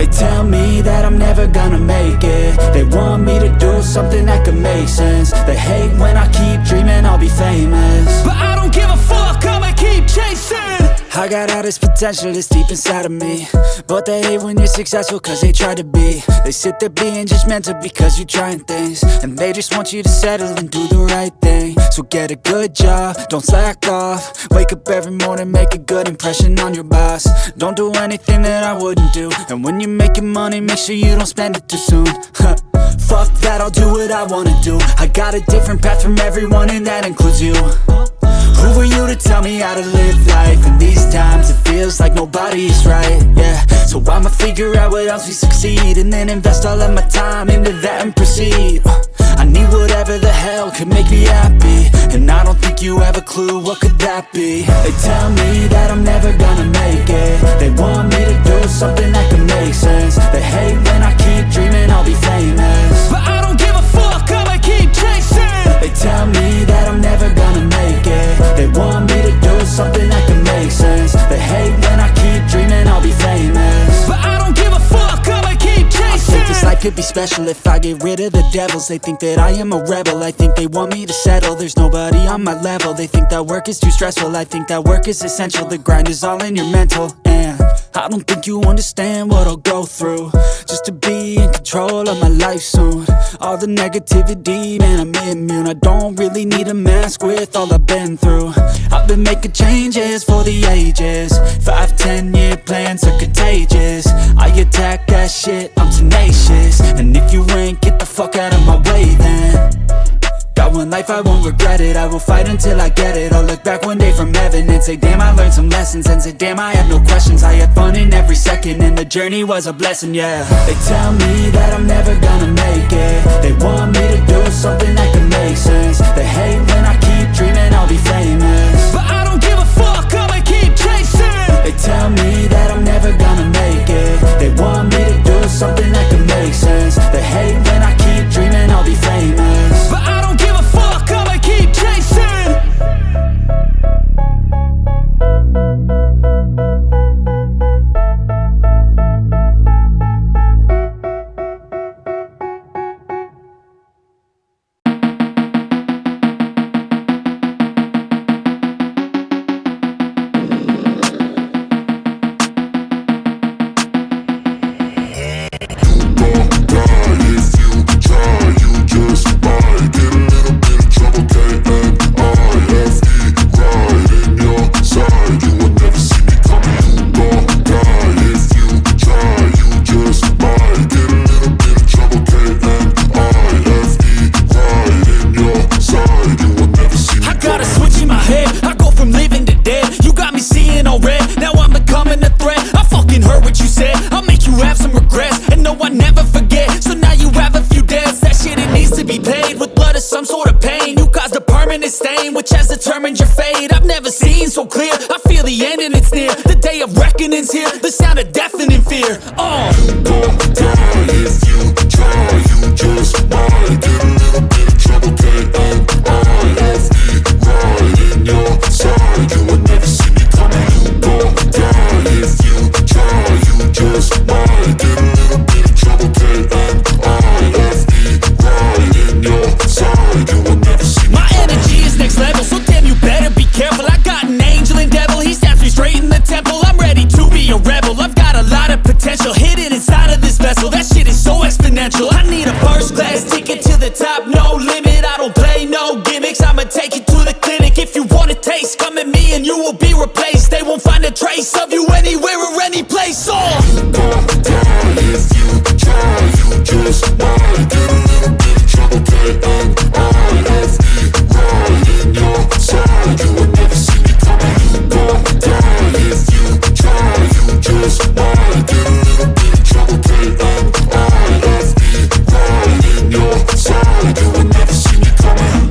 They tell me that I'm never gonna make it. They want me to do something that could make sense. They hate when I keep dreaming I'll be famous, but I don't give a fuck, I'ma keep chasing. I got all this potential that's deep inside of me, but they hate when you're successful cause they try to be. They sit there being judgmental because you're trying things, and they just want you to settle and do the right thing. So get a good job, don't slack off. Wake up every morning, make a good impression on your boss. Don't do anything that I wouldn't do, and when you're making money, make sure you don't spend it too soon. Fuck that, I'll do what I wanna do. I got a different path from everyone and that includes you. Who are you to tell me how to live life? In these times it feels like nobody's right, yeah. So I'ma figure out what else we succeed, and then invest all of my time into that and proceed. I need whatever the hell could make me happy, and I don't think you have a clue what could that be. They tell me that I'm never gonna make it. They want me to do something that could make sense. They hate when I keep dreaming I'll be famous, but I don't give a fuck, I'ma keep chasing. They tell me that I'm never gonna make it. They want me to do something that can make sense. They hate when I keep dreaming I'll be famous, but I don't give a fuck, I'ma keep chasing. I think this life could be special if I get rid of the devils. They think that I am a rebel, I think they want me to settle. There's nobody on my level, they think that work is too stressful. I think that work is essential, the grind is all in your mental. And I don't think you understand what I'll go through just to be in control of my life soon. All the negativity, man, I'm immune. I don't really need a mask with all I've been through. I've been making changes for the ages. 5-10 year plans are contagious. I attack that shit, I'm tenacious. And if you ain't, get the fuck out of my way then. Got one life, I won't regret it. I will fight until I get it. I'll look back one day from heaven and say damn, I learned some lessons. And say damn, I have no questions. I had fun in every second, and the journey was a blessing, yeah. They tell me that I'm never gonna make it. They want me to do something that can make sense. They hate when I keep dreaming I'll be famous, but I don't give a fuck, I'ma keep chasing. They tell me that I'm never gonna make it. They want me to do something that can make sense. They hate when I keep dreaming I'll be famous, but I don't give a fuck, I'ma keep chasing. Which has determined your fate. I've never seen so clear. I feel the end and it's near. The day of reckoning's here. The sound of deafening fear. You gon' die if you try. You just might get a little bit of trouble. K-N-I-F-E right in your side. You will never see me coming. You gon' die if you try. You just might get a little bit of trouble. K-N-I-F-E right in your side. You will never see me. My energy is next level, so damn you better be careful. I got an angel and devil, he stabs me straight in the temple. I'm ready to be a rebel, I've got a lot of potential hidden inside of this vessel. That shit is so exponential. I need a first class ticket to the top, no limit. I don't play no gimmicks, I'ma take you to the clinic. If you want a taste, come at me and you will be replaced. They won't find a trace of you anywhere or any place. You gon' die if you try. You just might get a little bit of trouble. K-N-I-F-E right in your side. You will never see me coming. You gon' die if you try. You just might get a little bit of trouble. K-N-I-F-E right in your side. You will never see me coming.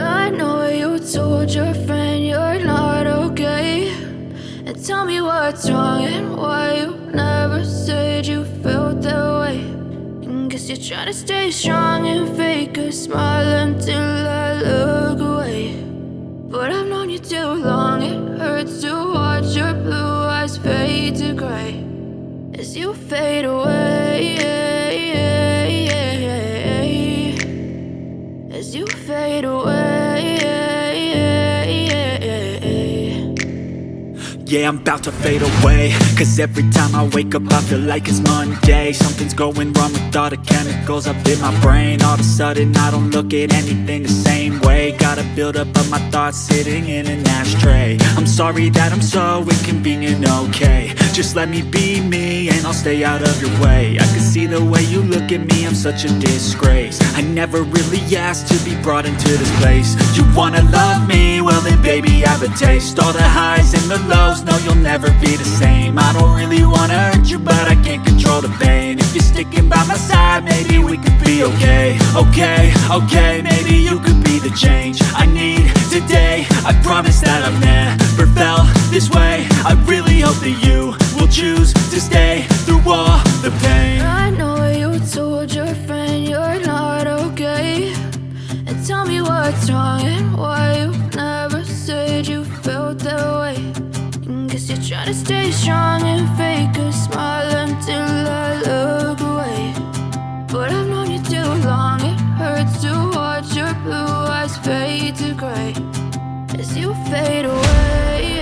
I know you told your friend you're not okay, and tell me what's wrong and why you never said you felt that way. And guess you're trying to stay strong and fake a smile until I look away. But I've known you too long, it hurts to watch your blue eyes fade to gray as you fade away, as you fade away. Yeah, I'm about to fade away, cause every time I wake up I feel like it's Monday. Something's going wrong with all the chemicals up in my brain. All of a sudden I don't look at anything the same way. Got a buildup of my thoughts sitting in an ashtray. I'm sorry that I'm so inconvenient, okay. Just let me be me and I'll stay out of your way. I can see the way you look at me, I'm such a disgrace. I never really asked to be brought into this place. You wanna love me? Well then baby I have a taste. All the highs and the lows, no you'll never be the same. I don't really wanna hurt you but I can't control the pain. If you're sticking by my side maybe we could be okay. Okay, maybe you could be the change I need today. I promise that I've never felt this way. I really hope that you will choose to stay through all the pain. I know you told your friend you're not okay, and tell me what's wrong and why you never said you felt that way. And guess you're trying to stay strong and fake a smile until I look away. But I've known you too long, it hurts to watch your blue eyes fade to gray as you fade away,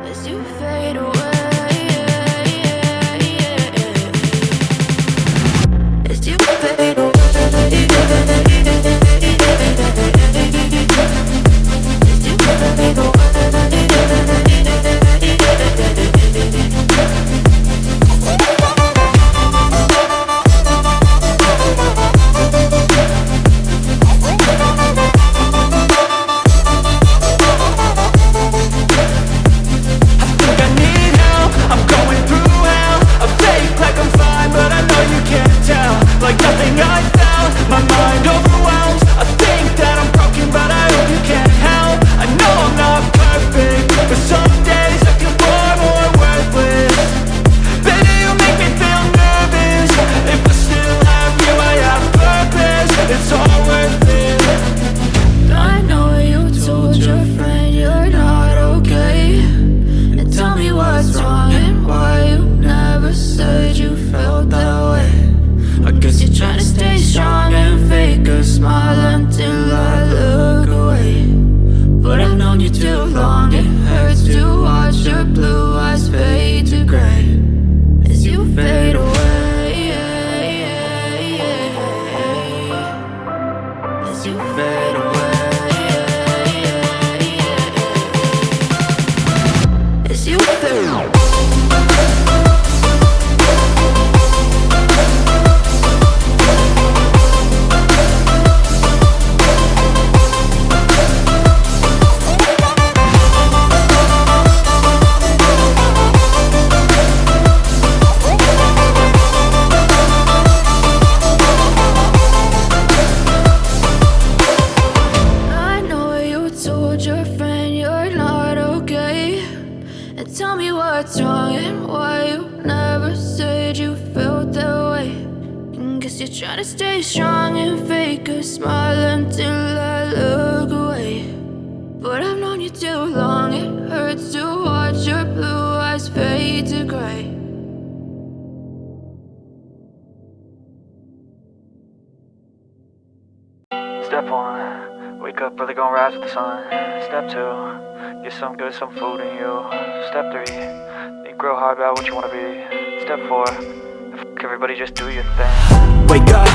as you fade away, as you fade away. Try to stay strong and fake a smile until I look away. But I've known you too long, it hurts to watch your blue eyes fade to gray. Step 1, Wake up early, gonna rise with the sun. Step 2, get some good, some food in you. Step 3, think real hard about what you wanna be. Step 4, fuck everybody, just do your thing. Wake up,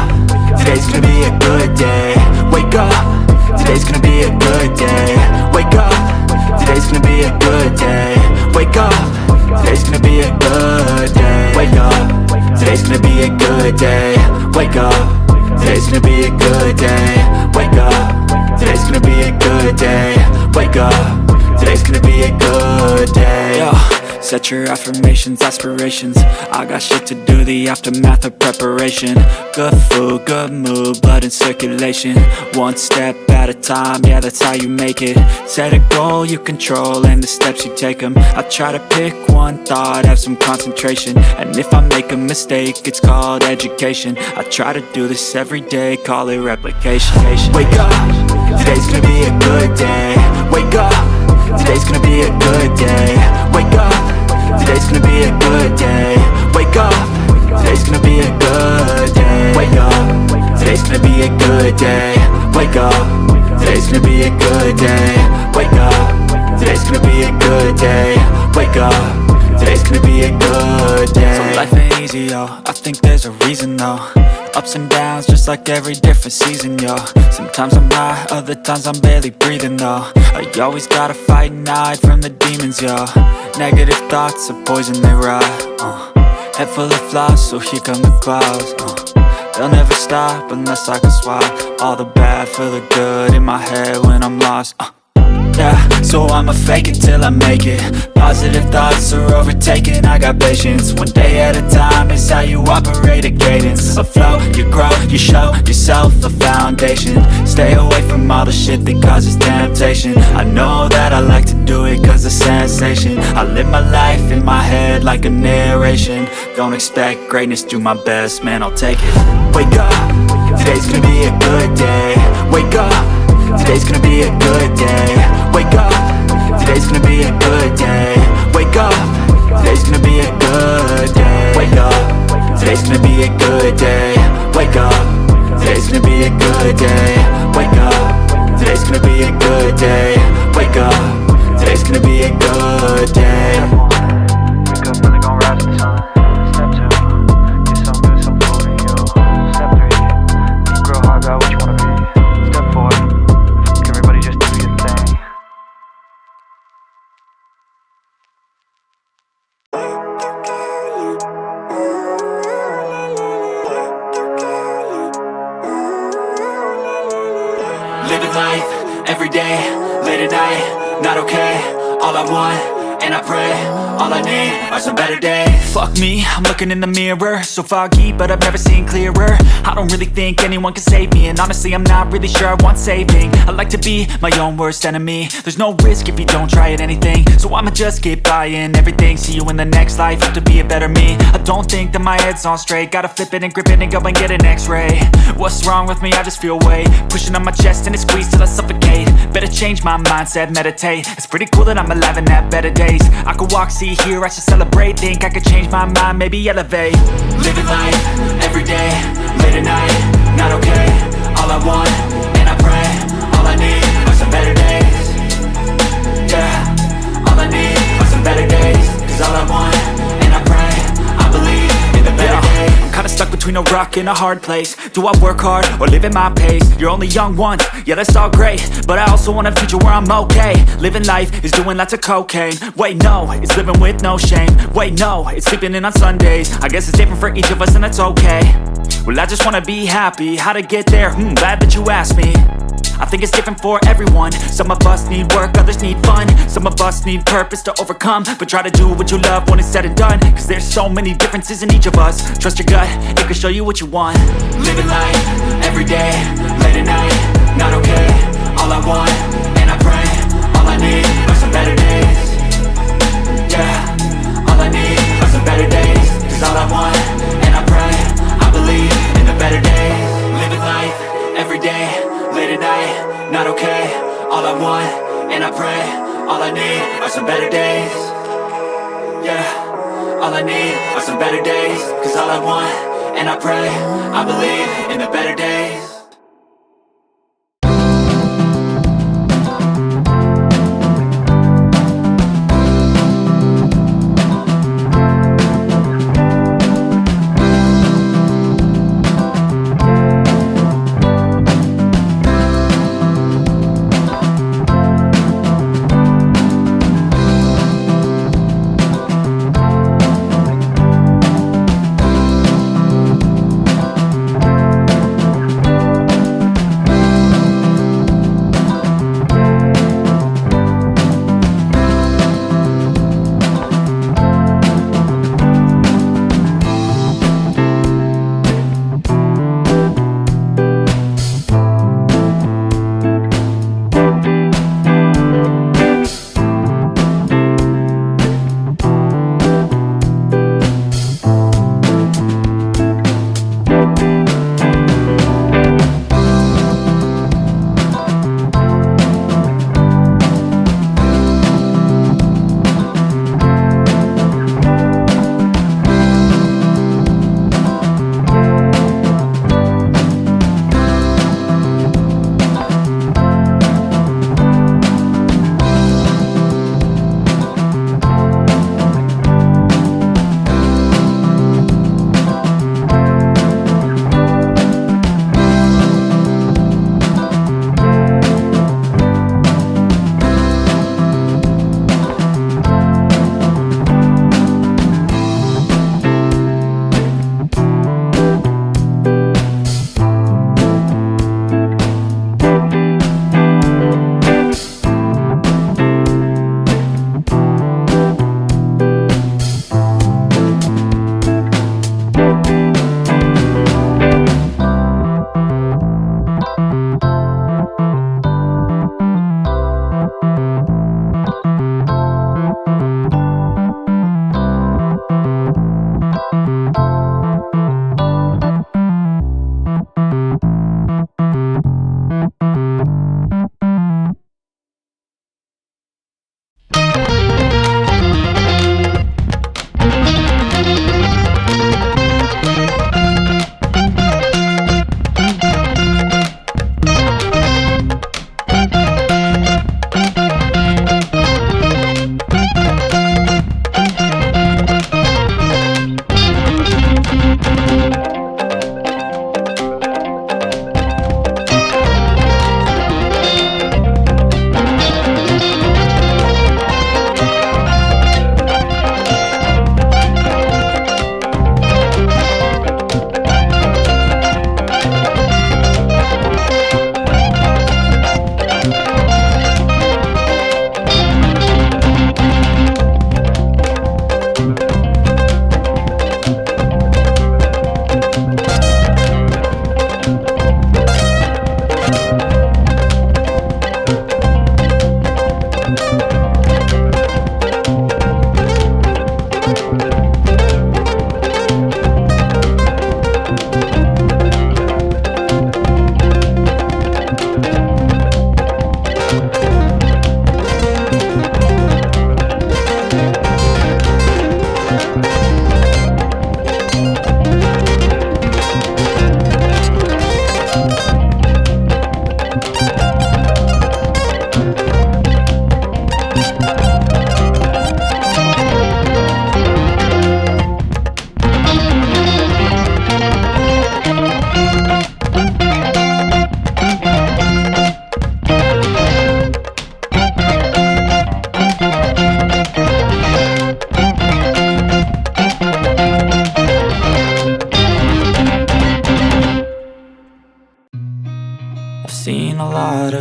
today's gonna be a good day. Wake up, today's gonna be a good day. Wake up, today's gonna be a good day. Wake up, today's gonna be a good day. Wake up, today's gonna be a good day. Wake up, today's gonna be a good day. Wake up, today's gonna be a good day. Wake up, today's gonna be a good day. Yo, set your affirmations, aspirations. I got shit to do, the aftermath of preparation. Good food, good mood, blood in circulation. One step at a time, yeah, that's how you make it. Set a goal you control and the steps you take them. I try to pick one thought, have some concentration. And if I make a mistake, it's called education. I try to do this every day, call it replication. Wake up, today's gonna be a good day. Wake up, today's gonna be a good day. Wake up, today's gonna be a good day. Wake up, today's gonna be a good day. Wake up, today's gonna be a good day. Wake up, today's gonna be a good day. Wake up, today's gonna be a good day. Wake up, today's gonna be a good day. So life ain't easy, yo, I think there's a reason though. Ups and downs, just like every different season, yo. Sometimes I'm high, other times I'm barely breathing, though. I always gotta fight and hide from the demons, yo. Negative thoughts are poison, they rot. Head full of flies, so here come the clouds. They'll never stop unless I can swap all the bad for the good in my head when I'm lost. Yeah, so I'ma fake it till I make it. Positive thoughts are overtaken, I got patience. One day at a time is how you operate a cadence. A flow, you grow, you show yourself a foundation. Stay away from all the shit that causes temptation. I know that I like to do it cause it's sensation. I live my life in my head like a narration. Don't expect greatness, do my best, man, I'll take it. Wake up, today's gonna be a good day. Wake up, today's gonna be a good day. Wake up, today's gonna be a good day. Wake up, today's gonna be a good day. Wake up, today's gonna be a good day. Wake up, today's gonna be a good day. Wake up, today's gonna be a good day. Wake up, today's gonna be a good day. Wake up early, gonna rise with the sun. Step 2, get some good, some food in you. Step 3, think real hard about what you wanna be. Step 4, fuck everybody, just do your thing. Living life, every day, late at night, not okay. All I want, and I pray, all I need are some better days. Fuck me, I'm looking in the mirror, so foggy, but I've never seen clearer. I don't really think anyone can save me, and honestly I'm not really sure I want saving. I like to be my own worst enemy. There's no risk if you don't try at anything, so I'ma just keep buying everything. See you in the next life, have to be a better me. I don't think that my head's on straight, gotta flip it and grip it and go and get an x-ray. What's wrong with me? I just feel weight pushing on my chest and it squeezes till I suffocate. Better change my mindset, meditate. It's pretty cool that I'm alive and have better days. I could walk, see, hear, I should celebrate. Think I could change my mind, maybe elevate. Living life, every day, late at night, not okay. All I want, and I pray, all I need are some better days. Yeah, all I need are some better days. Cause all I want, and I pray, I believe in the better days. I'm kinda stuck between a rock and a hard place. Do I work hard or live at my pace? You're only young once, yeah that's all great, but I also want a future where I'm okay. Living life is doing lots of cocaine. Wait no, it's living with no shame. Wait no, it's sleeping in on Sundays. I guess it's different for each of us and that's okay. Well I just wanna be happy, how to get there? Glad that you asked me. I think it's different for everyone. Some of us need work, others need fun. Some of us need purpose to overcome. But try to do what you love when it's said and done. Cause there's so many differences in each of us. Trust your gut, it can show you what you want. Living life, every day, late at night, not okay. All I want, and I pray, all I need are some better days. Yeah, all I need are some better days. Cause all I want, and I pray, I believe in the better days. Living life, every day, late at night, not okay. All I want, and I pray, all I need are some better days. Yeah, all I need are some better days. Cause all I want, and I pray, I believe in the better days.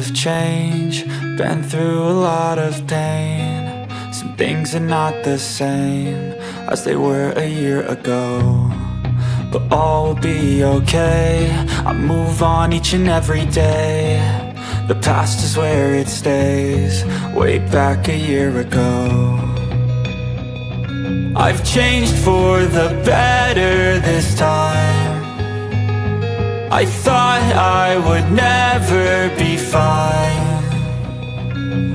of change, been through a lot of pain. Some things are not the same as they were a year ago, but all will be okay. I move on each and every day. The past is where it stays, way back a year ago. I've changed for the better this time. I thought I would never be fine.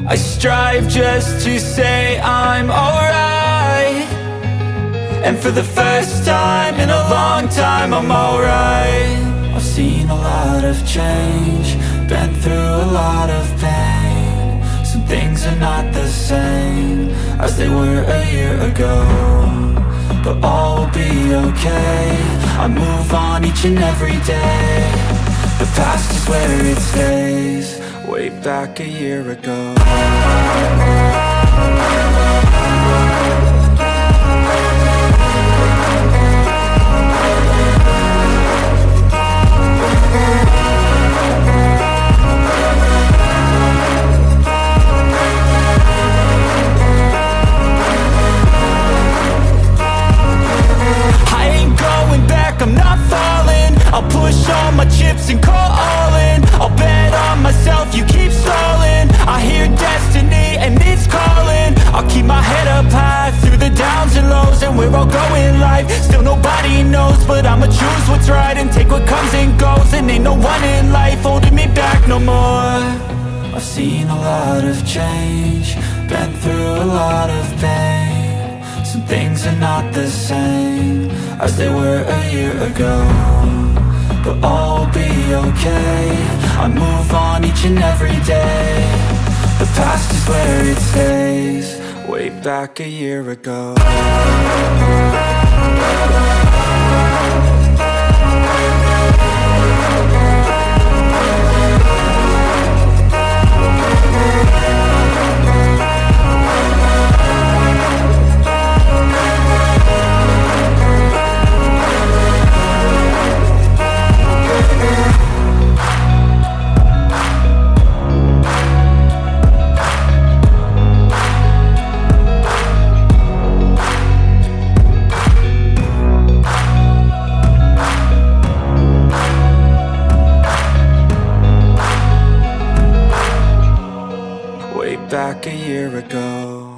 I strive just to say I'm alright, and for the first time in a long time I'm alright. I've seen a lot of change, been through a lot of pain. Some things are not the same as they were a year ago, but all will be okay. I move on each and every day. The past is where it stays, way back a year ago. I'm not falling. I'll push all my chips and call all in. I'll bet on myself, you keep stalling. I hear destiny and it's calling. I'll keep my head up high through the downs and lows, and where I'll go in life still nobody knows, but I'ma choose what's right and take what comes and goes. And ain't no one in life holding me back no more. I've seen a lot of change, been through a lot of pain. Some things are not the same as they were a year ago, but all will be okay. I move on each and every day. The past is where it stays, way back a year ago. Back a year ago.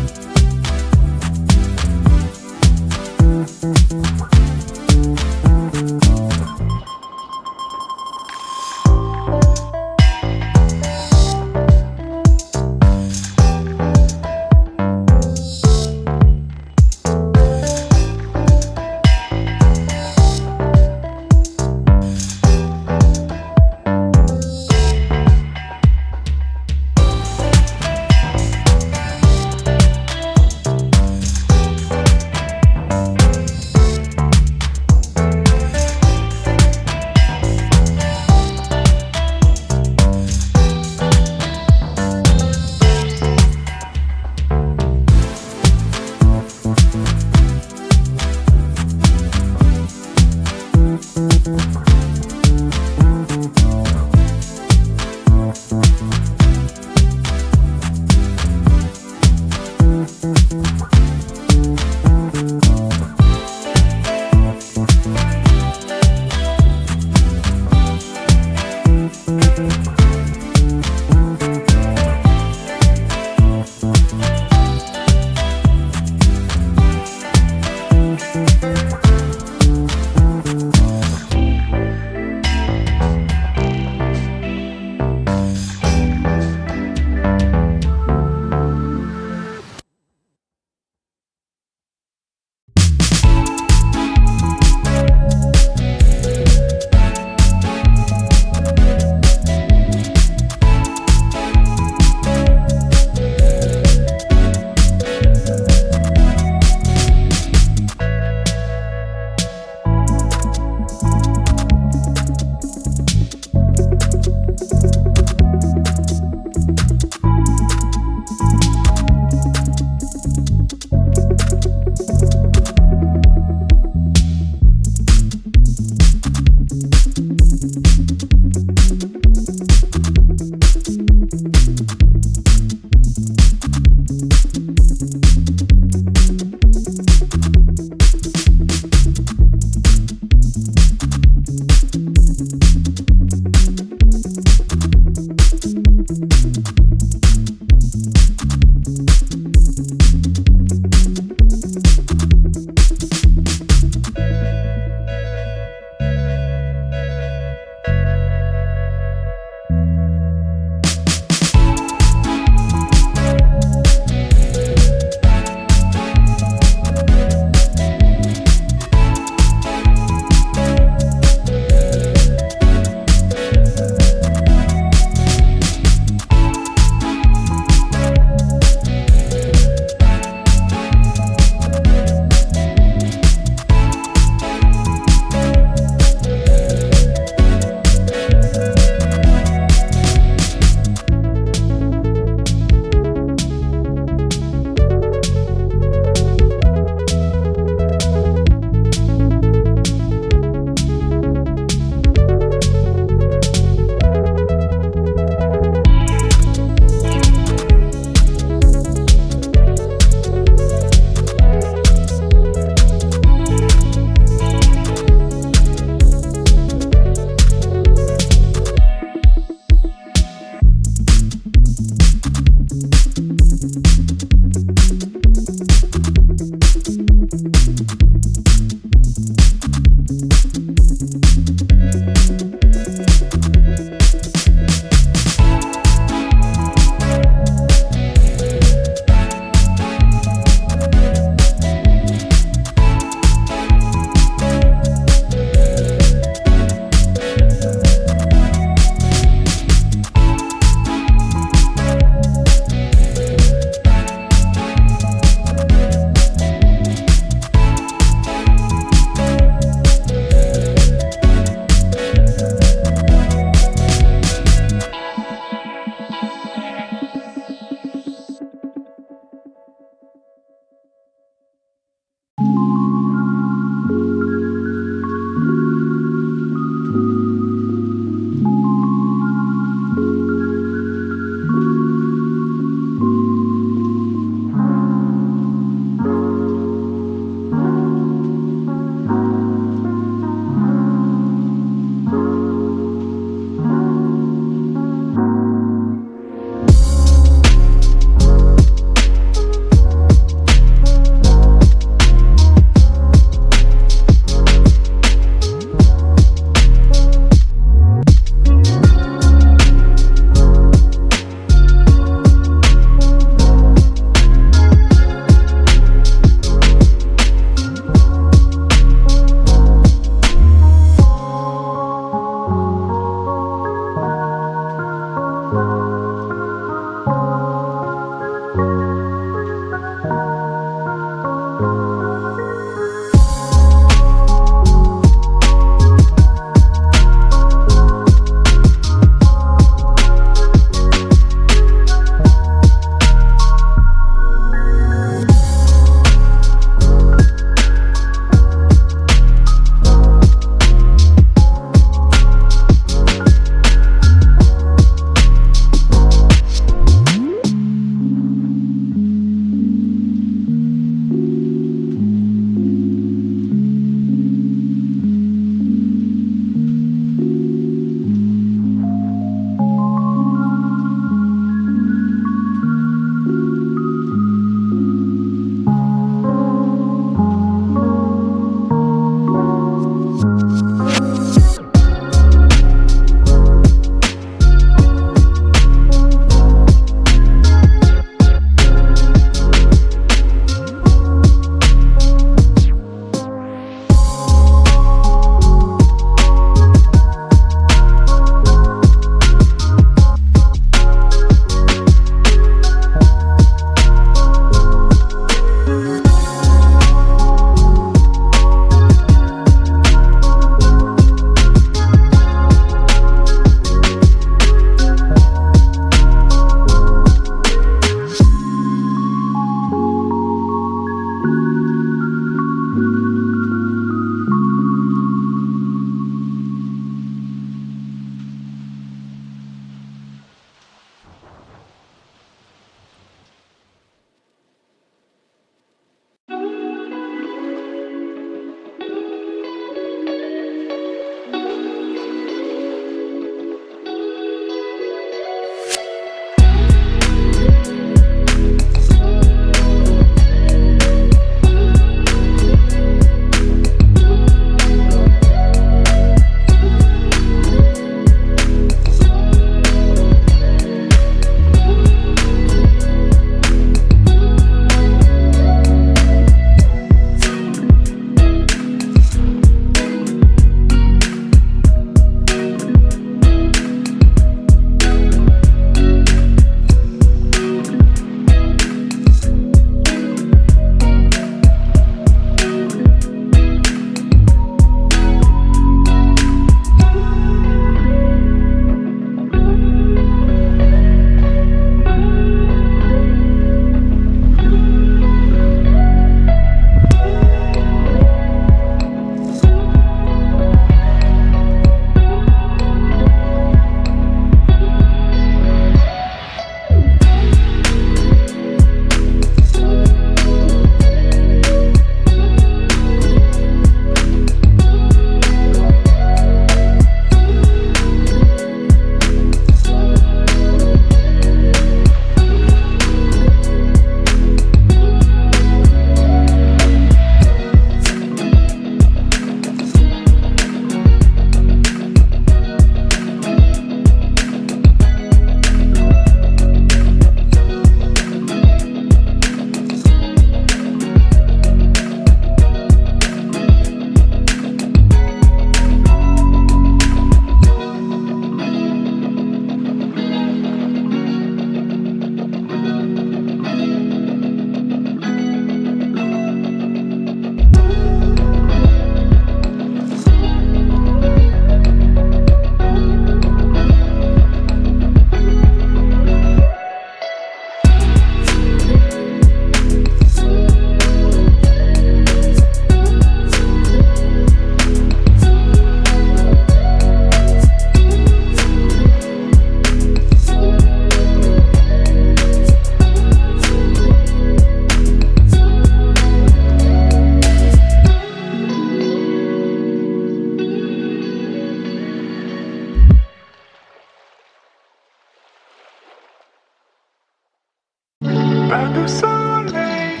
pas de soleil,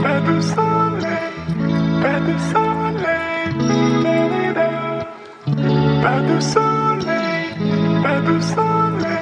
pas de soleil, pas de soleil, pas de soleil, pas de soleil.